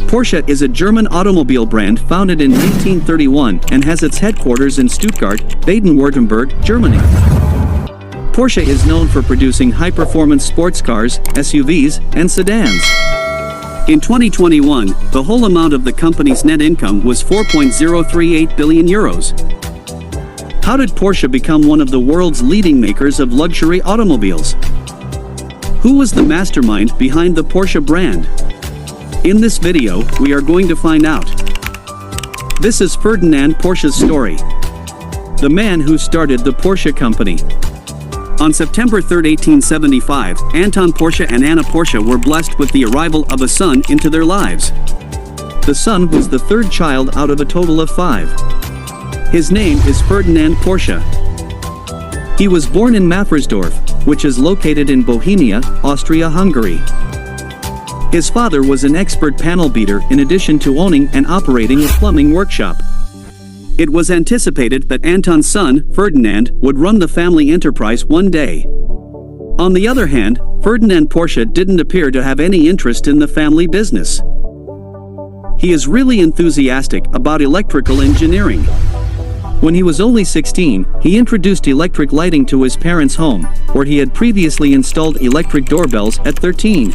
Porsche is a German automobile brand founded in 1831 and has its headquarters in Stuttgart, Baden-Württemberg, Germany. Porsche is known for producing high-performance sports cars, SUVs, and sedans. In 2021, the whole amount of the company's net income was 4.038 billion euros. How did Porsche become one of the world's leading makers of luxury automobiles? Who was the mastermind behind the Porsche brand? In this video, we are going to find out. This is Ferdinand Porsche's story. The man who started the Porsche company. On September 3, 1875, Anton Porsche and Anna Porsche were blessed with the arrival of a son into their lives. The son was the third child out of a total of 5. His name is Ferdinand Porsche. He was born in Maffersdorf, which is located in Bohemia, Austria-Hungary. His father was an expert panel beater in addition to owning and operating a plumbing workshop. It was anticipated that Anton's son, Ferdinand, would run the family enterprise one day. On the other hand, Ferdinand Porsche didn't appear to have any interest in the family business. He is really enthusiastic about electrical engineering. When he was only 16, he introduced electric lighting to his parents' home, where he had previously installed electric doorbells at 13.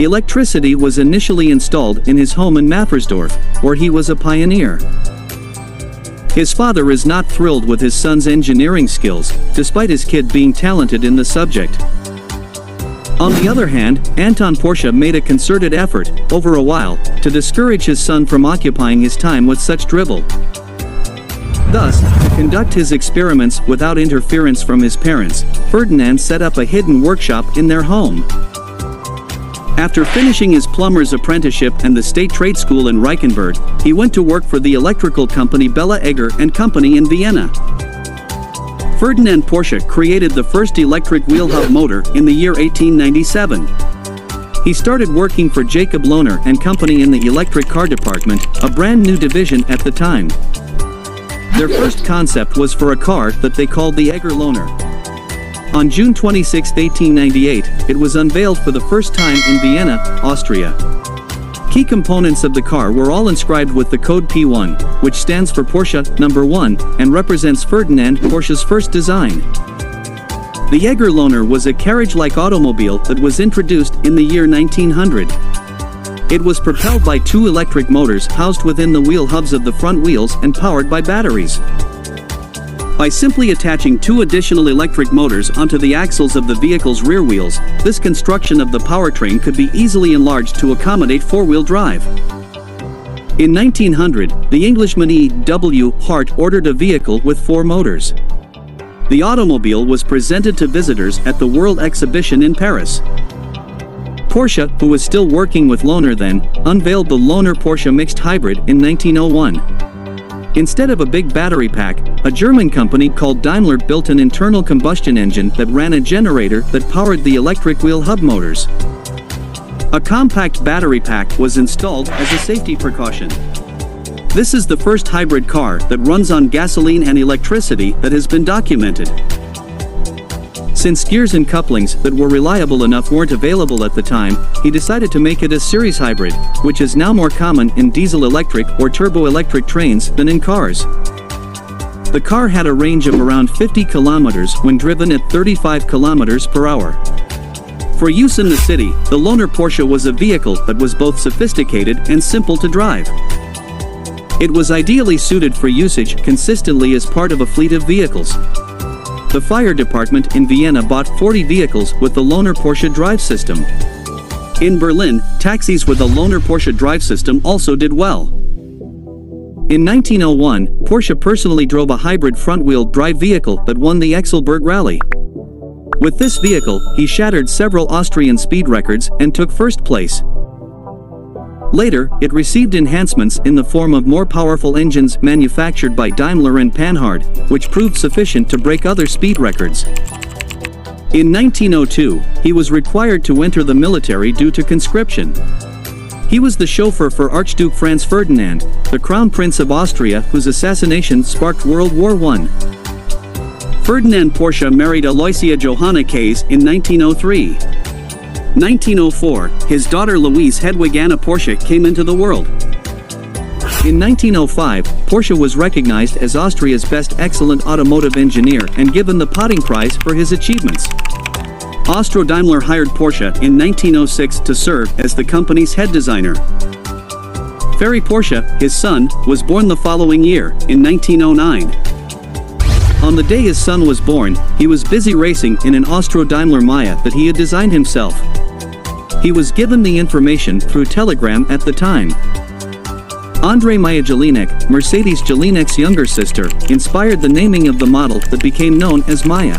Electricity was initially installed in his home in Maffersdorf, where he was a pioneer. His father is not thrilled with his son's engineering skills, despite his kid being talented in the subject. On the other hand, Anton Porsche made a concerted effort, over a while, to discourage his son from occupying his time with such drivel. Thus, to conduct his experiments without interference from his parents, Ferdinand set up a hidden workshop in their home. After finishing his plumber's apprenticeship and the state trade school in Reichenberg, he went to work for the electrical company Bella Egger & Company in Vienna. Ferdinand Porsche created the first electric wheel hub motor in the year 1897. He started working for Jacob Lohner & Company in the electric car department, a brand new division at the time. Their first concept was for a car that they called the Egger Lohner. On June 26, 1898, it was unveiled for the first time in Vienna, Austria. Key components of the car were all inscribed with the code P1, which stands for Porsche number 1, and represents Ferdinand Porsche's first design. The Egger Lohner was a carriage-like automobile that was introduced in the year 1900. It was propelled by 2 electric motors housed within the wheel hubs of the front wheels and powered by batteries. By simply attaching 2 additional electric motors onto the axles of the vehicle's rear wheels, this construction of the powertrain could be easily enlarged to accommodate 4-wheel drive. In 1900, the Englishman E.W. Hart ordered a vehicle with 4 motors. The automobile was presented to visitors at the World Exhibition in Paris. Porsche, who was still working with Lohner then, unveiled the Lohner Porsche mixed hybrid in 1901. Instead of a big battery pack, a German company called Daimler built an internal combustion engine that ran a generator that powered the electric wheel hub motors. A compact battery pack was installed as a safety precaution. This is the first hybrid car that runs on gasoline and electricity that has been documented. Since gears and couplings that were reliable enough weren't available at the time, he decided to make it a series hybrid, which is now more common in diesel-electric or turbo-electric trains than in cars. The car had a range of around 50 kilometers when driven at 35 kilometers per hour. For use in the city, the Lohner Porsche was a vehicle that was both sophisticated and simple to drive. It was ideally suited for usage consistently as part of a fleet of vehicles. The fire department in Vienna bought 40 vehicles with the Lohner Porsche drive system. In Berlin, taxis with the Lohner Porsche drive system also did well. In 1901, Porsche personally drove a hybrid front-wheel drive vehicle that won the Exelberg Rally. With this vehicle, he shattered several Austrian speed records and took first place. Later, it received enhancements in the form of more powerful engines manufactured by Daimler and Panhard, which proved sufficient to break other speed records. In 1902, he was required to enter the military due to conscription. He was the chauffeur for Archduke Franz Ferdinand, the Crown Prince of Austria, whose assassination sparked World War I. Ferdinand Porsche married Aloysia Johanna Kays in 1903. 1904, his daughter Louise Hedwig Anna Porsche came into the world. In 1905, Porsche was recognized as Austria's best excellent automotive engineer and given the Potting Prize for his achievements. Austro-Daimler hired Porsche in 1906 to serve as the company's head designer. Ferry Porsche, his son, was born the following year, in 1909. On the day his son was born, he was busy racing in an Austro-Daimler Maya that he had designed himself. He was given the information through telegram at the time. André Maya Jelinek, Mercedes Jelinek's younger sister, inspired the naming of the model that became known as Maya.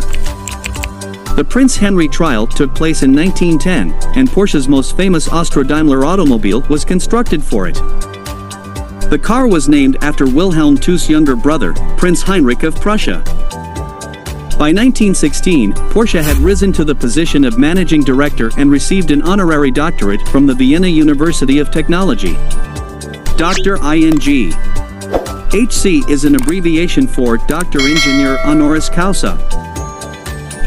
The Prince Henry trial took place in 1910, and Porsche's most famous Austro-Daimler automobile was constructed for it. The car was named after Wilhelm II's younger brother, Prince Heinrich of Prussia. By 1916, Porsche had risen to the position of managing director and received an honorary doctorate from the Vienna University of Technology. Dr. Ing. HC is an abbreviation for Doctor Ingenieur Honoris Causa.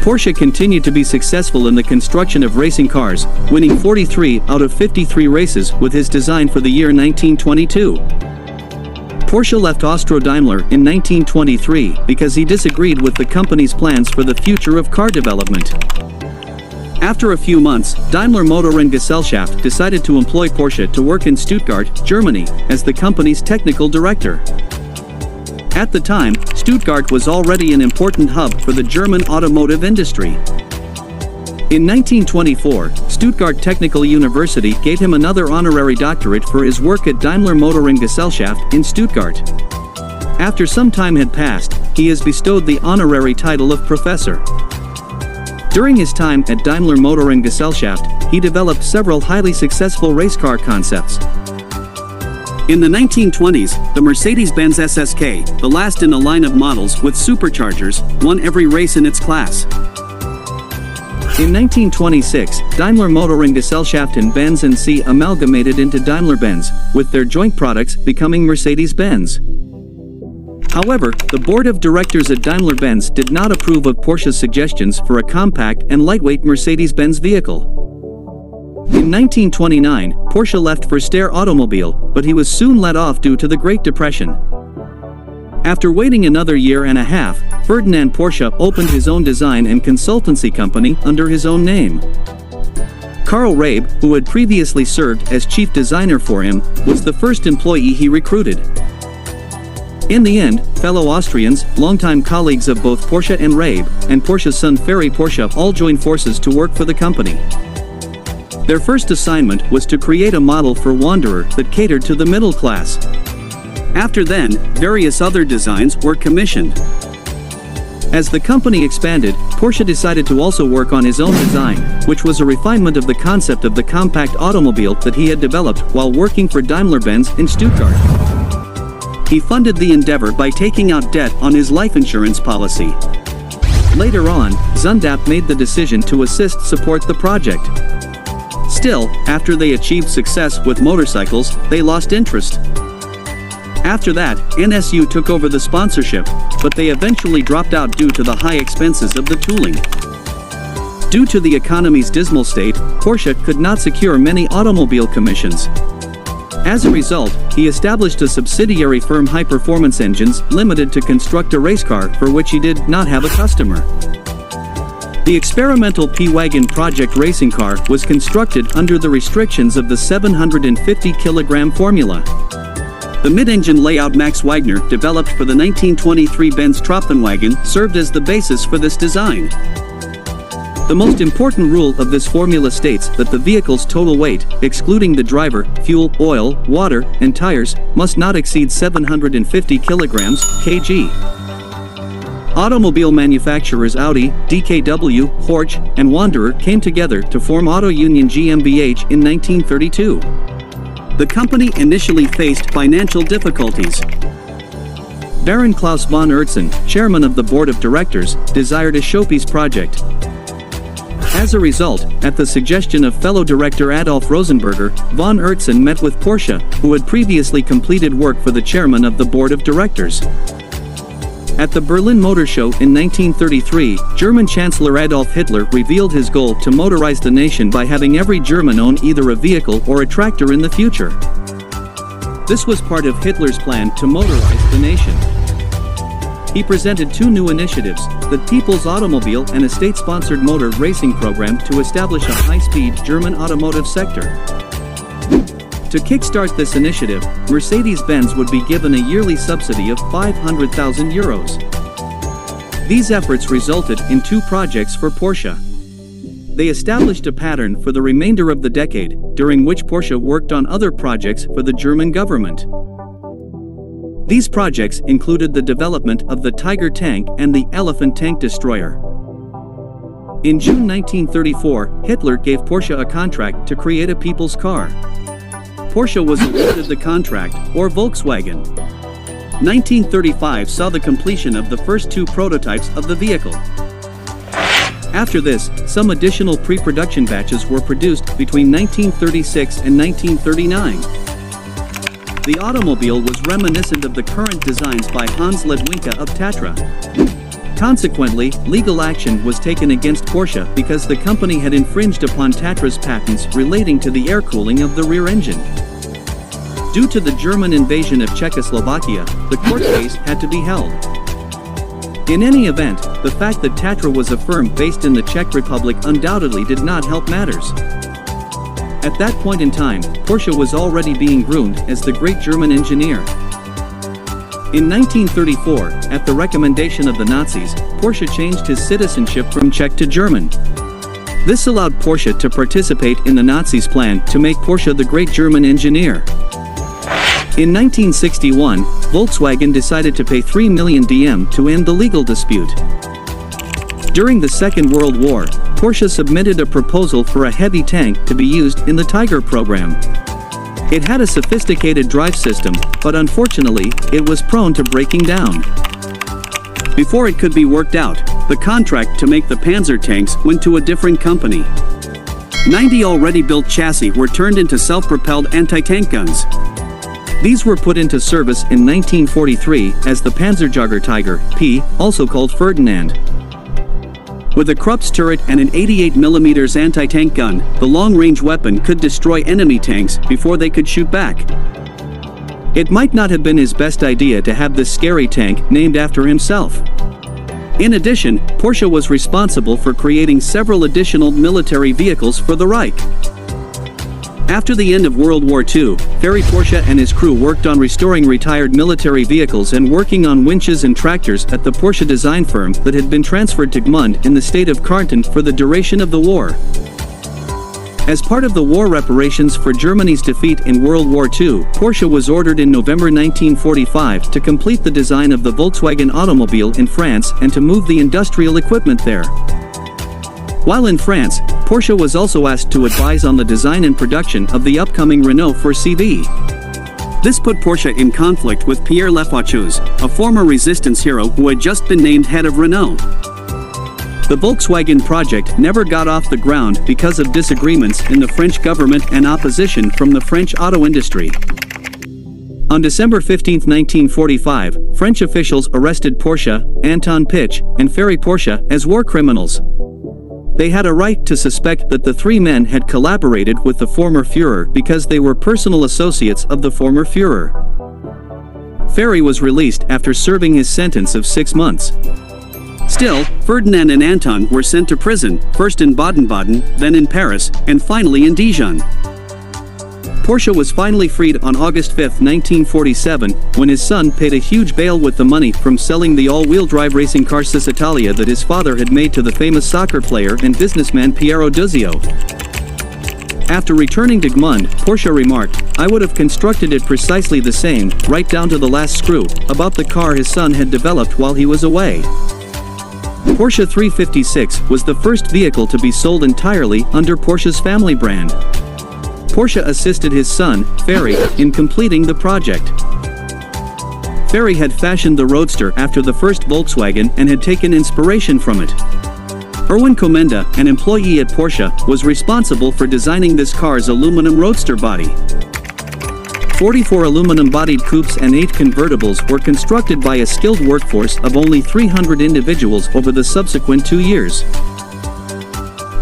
Porsche continued to be successful in the construction of racing cars, winning 43 out of 53 races with his design for the year 1922. Porsche left Austro-Daimler in 1923 because he disagreed with the company's plans for the future of car development. After a few months, Daimler Motorengesellschaft decided to employ Porsche to work in Stuttgart, Germany, as the company's technical director. At the time, Stuttgart was already an important hub for the German automotive industry. In 1924, Stuttgart Technical University gave him another honorary doctorate for his work at Daimler Motorengesellschaft in Stuttgart. After some time had passed, he is bestowed the honorary title of professor. During his time at Daimler Motorengesellschaft, he developed several highly successful race car concepts. In the 1920s, the Mercedes-Benz SSK, the last in a line of models with superchargers, won every race in its class. In 1926, Daimler Motorengesellschaft and Benz & C amalgamated into Daimler-Benz, with their joint products becoming Mercedes-Benz. However, the board of directors at Daimler-Benz did not approve of Porsche's suggestions for a compact and lightweight Mercedes-Benz vehicle. In 1929, Porsche left for Steyr Automobile, but he was soon let off due to the Great Depression. After waiting another year and a half, Ferdinand Porsche opened his own design and consultancy company under his own name. Karl Rabe, who had previously served as chief designer for him, was the first employee he recruited. In the end, fellow Austrians, longtime colleagues of both Porsche and Rabe, and Porsche's son Ferry Porsche all joined forces to work for the company. Their first assignment was to create a model for Wanderer that catered to the middle class. After then, various other designs were commissioned. As the company expanded, Porsche decided to also work on his own design, which was a refinement of the concept of the compact automobile that he had developed while working for Daimler-Benz in Stuttgart. He funded the endeavor by taking out debt on his life insurance policy. Later on, Zundap made the decision to support the project. Still, after they achieved success with motorcycles, they lost interest. After that, NSU took over the sponsorship, but they eventually dropped out due to the high expenses of the tooling. Due to the economy's dismal state, Porsche could not secure many automobile commissions. As a result, he established a subsidiary firm High Performance Engines Limited to construct a race car for which he did not have a customer. The experimental P-Wagon project racing car was constructed under the restrictions of the 750-kilogram formula. The mid-engine layout Max Wagner developed for the 1923 Benz Tropfenwagen served as the basis for this design. The most important rule of this formula states that the vehicle's total weight, excluding the driver, fuel, oil, water, and tires, must not exceed 750 kilograms, kg. Automobile manufacturers Audi, DKW, Porsche, and Wanderer came together to form Auto Union GmbH in 1932. The company initially faced financial difficulties. Baron Klaus von Oertzen, chairman of the board of directors, desired a showpiece project. As a result, at the suggestion of fellow director Adolf Rosenberger, von Oertzen met with Porsche, who had previously completed work for the chairman of the board of directors. At the Berlin Motor Show in 1933, German Chancellor Adolf Hitler revealed his goal to motorize the nation by having every German own either a vehicle or a tractor in the future. This was part of Hitler's plan to motorize the nation. He presented two new initiatives, the People's Automobile and a state-sponsored motor racing program to establish a high-speed German automotive sector. To kickstart this initiative, Mercedes-Benz would be given a yearly subsidy of €500,000. These efforts resulted in two projects for Porsche. They established a pattern for the remainder of the decade, during which Porsche worked on other projects for the German government. These projects included the development of the Tiger tank and the Elephant tank destroyer. In June 1934, Hitler gave Porsche a contract to create a people's car. Porsche was awarded the contract, or Volkswagen. 1935 saw the completion of the first two prototypes of the vehicle. After this, some additional pre-production batches were produced between 1936 and 1939. The automobile was reminiscent of the current designs by Hans Ledwinka of Tatra. Consequently, legal action was taken against Porsche because the company had infringed upon Tatra's patents relating to the air cooling of the rear engine. Due to the German invasion of Czechoslovakia, the court case had to be held. In any event, the fact that Tatra was a firm based in the Czech Republic undoubtedly did not help matters. At that point in time, Porsche was already being groomed as the great German engineer. In 1934, at the recommendation of the Nazis, Porsche changed his citizenship from Czech to German. This allowed Porsche to participate in the Nazis' plan to make Porsche the great German engineer. In 1961, Volkswagen decided to pay 3 million DM to end the legal dispute. During the Second World War, Porsche submitted a proposal for a heavy tank to be used in the Tiger program. It had a sophisticated drive system, but unfortunately, it was prone to breaking down. Before it could be worked out, the contract to make the Panzer tanks went to a different company. 90 already built chassis were turned into self-propelled anti-tank guns. These were put into service in 1943 as the Panzerjäger Tiger, P, also called Ferdinand. With a Krups turret and an 88mm anti-tank gun, the long-range weapon could destroy enemy tanks before they could shoot back. It might not have been his best idea to have this scary tank named after himself. In addition, Porsche was responsible for creating several additional military vehicles for the Reich. After the end of World War II, Ferry Porsche and his crew worked on restoring retired military vehicles and working on winches and tractors at the Porsche design firm that had been transferred to Gmund in the state of Kärnten for the duration of the war. As part of the war reparations for Germany's defeat in World War II, Porsche was ordered in November 1945 to complete the design of the Volkswagen automobile in France and to move the industrial equipment there. While in France, Porsche was also asked to advise on the design and production of the upcoming Renault 4CV. This put Porsche in conflict with Pierre Lefaucheux, a former resistance hero who had just been named head of Renault. The Volkswagen project never got off the ground because of disagreements in the French government and opposition from the French auto industry. On December 15, 1945, French officials arrested Porsche, Anton Pitch, and Ferry Porsche as war criminals. They had a right to suspect that the three men had collaborated with the former Führer because they were personal associates of the former Führer. Ferry was released after serving his sentence of 6 months. Still, Ferdinand and Anton were sent to prison, first in Baden-Baden, then in Paris, and finally in Dijon. Porsche was finally freed on August 5, 1947, when his son paid a huge bail with the money from selling the all-wheel drive racing car Cisitalia that his father had made to the famous soccer player and businessman Piero Duzio. After returning to Gmund, Porsche remarked, "I would have constructed it precisely the same, right down to the last screw, about the car his son had developed while he was away." Porsche 356 was the first vehicle to be sold entirely under Porsche's family brand. Porsche assisted his son, Ferry, in completing the project. Ferry had fashioned the Roadster after the first Volkswagen and had taken inspiration from it. Erwin Komenda, an employee at Porsche, was responsible for designing this car's aluminum Roadster body. 44 aluminum-bodied coupes and 8 convertibles were constructed by a skilled workforce of only 300 individuals over the subsequent 2 years.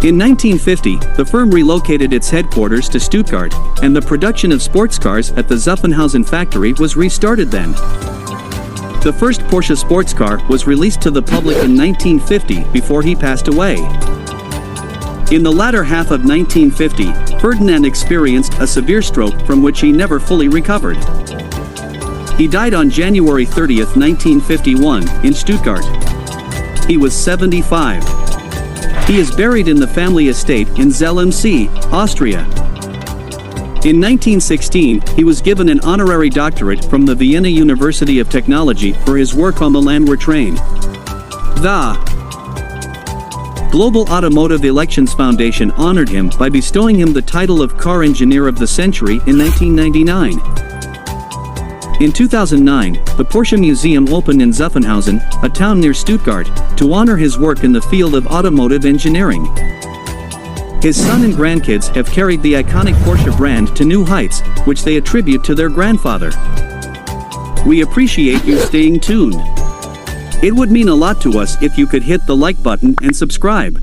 In 1950, the firm relocated its headquarters to Stuttgart, and the production of sports cars at the Zuffenhausen factory was restarted then. The first Porsche sports car was released to the public in 1950 before he passed away. In the latter half of 1950, Ferdinand experienced a severe stroke from which he never fully recovered. He died on January 30, 1951, in Stuttgart. He was 75. He is buried in the family estate in Zell am See, Austria. In 1916, he was given an honorary doctorate from the Vienna University of Technology for his work on the Landwehr train. The Global Automotive Elections Foundation honored him by bestowing him the title of Car Engineer of the Century in 1999. In 2009, the Porsche Museum opened in Zuffenhausen, a town near Stuttgart, to honor his work in the field of automotive engineering. His son and grandkids have carried the iconic Porsche brand to new heights, which they attribute to their grandfather. We appreciate you staying tuned. It would mean a lot to us if you could hit the like button and subscribe.